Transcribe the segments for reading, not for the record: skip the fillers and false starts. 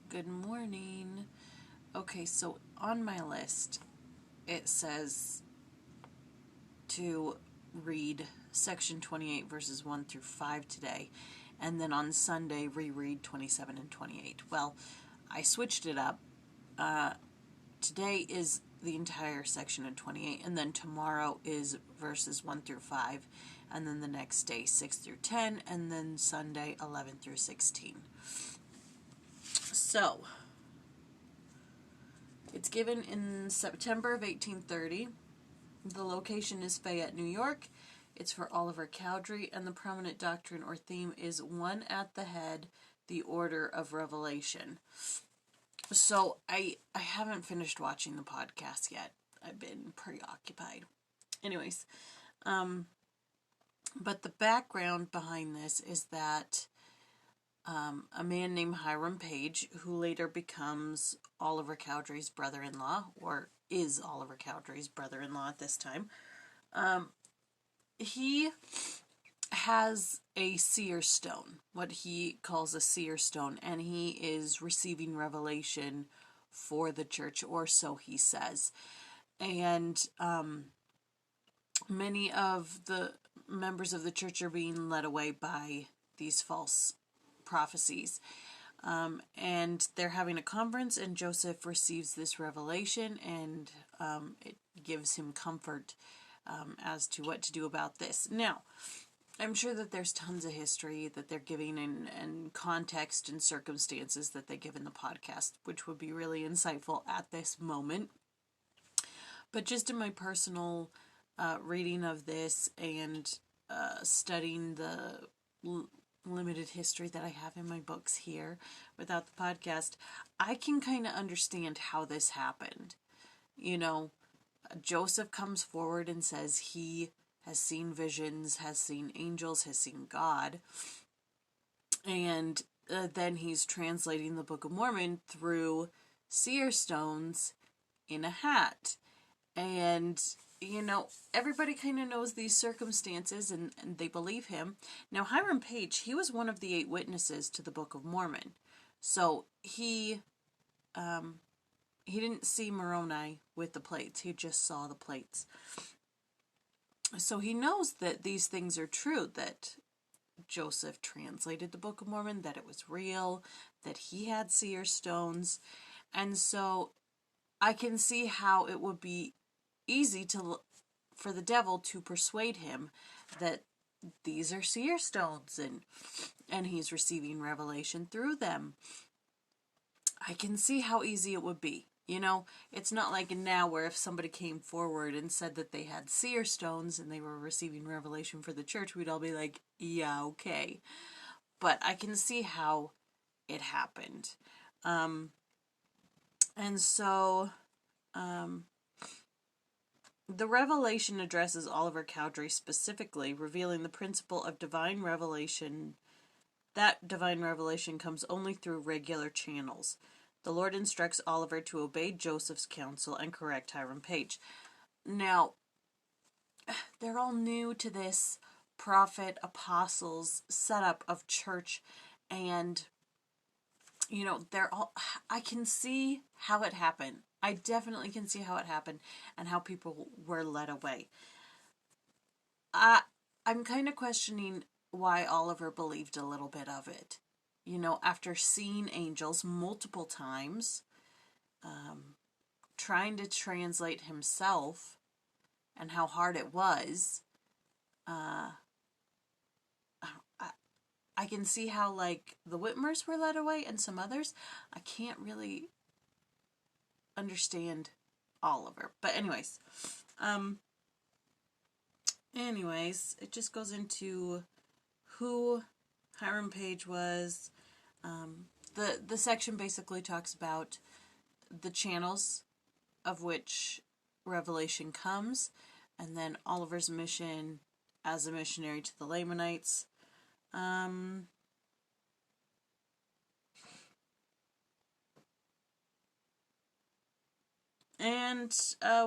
Good morning. Okay, so on my list, it says to read section 28, verses 1 through 5 today, and then on Sunday, reread 27 and 28. Well, I switched it up. Today is the entire section of 28, and then tomorrow is verses 1 through 5, and then the next day 6 through 10, and then Sunday 11 through 16. So, it's given in September of 1830. The location is Fayette, New York. It's for Oliver Cowdery, and the prominent doctrine or theme is one at the head, the order of revelation. So I haven't finished watching the podcast yet. I've been preoccupied. Anyways, but the background behind this is that a man named Hiram Page, who later becomes Oliver Cowdery's brother-in-law, or is Oliver Cowdery's brother-in-law at this time, he has a seer stone, what he calls a seer stone, and he is receiving revelation for the church, or so he says. And many of the members of the church are being led away by these false prophecies. And they're having a conference, and Joseph receives this revelation, and it gives him comfort as to what to do about this. Now, I'm sure that there's tons of history that they're giving and context and circumstances that they give in the podcast, which would be really insightful at this moment. But just in my personal reading of this and studying the limited history that I have in my books here without the podcast, I can kind of understand how this happened. You know, Joseph comes forward and says he has seen visions, has seen angels, has seen God. And then he's translating the Book of Mormon through seer stones in a hat. And, you know, everybody kind of knows these circumstances, and they believe him. Now, Hiram Page, he was one of the 8 witnesses to the Book of Mormon. So he didn't see Moroni with the plates. He just saw the plates. So he knows that these things are true, that Joseph translated the Book of Mormon, that it was real, that he had seer stones. And so I can see how it would be easy for the devil to persuade him that these are seer stones, and he's receiving revelation through them. I can see how easy it would be. You know, it's not like now where if somebody came forward and said that they had seer stones and they were receiving revelation for the church, we'd all be like, yeah, okay. But I can see how it happened. And so the revelation addresses Oliver Cowdery specifically, revealing the principle of divine revelation. That divine revelation comes only through regular channels. The Lord instructs Oliver to obey Joseph's counsel and correct Hiram Page. Now, they're all new to this prophet, apostles setup of church, and, you know, I can see how it happened. I definitely can see how it happened and how people were led away. I'm kind of questioning why Oliver believed a little bit of it. You know, after seeing angels multiple times, trying to translate himself and how hard it was, I can see how, like, the Whitmers were led away and some others. I can't really understand Oliver. But anyways, it just goes into who Hiram Page was. The section basically talks about the channels of which revelation comes, and then Oliver's mission as a missionary to the Lamanites. And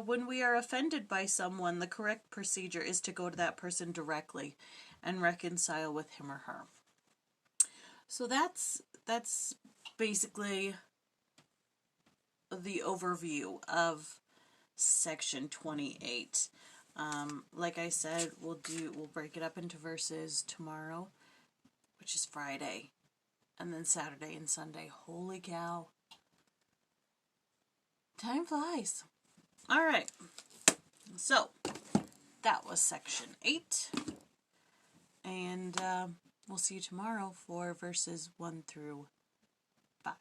when we are offended by someone, the correct procedure is to go to that person directly and reconcile with him or her. So that's basically the overview of section 28. Like I said, we'll break it up into verses tomorrow, which is Friday, and then Saturday and Sunday. Holy cow. Time flies. All right. So, that was section 8. And we'll see you tomorrow for verses 1 through 5.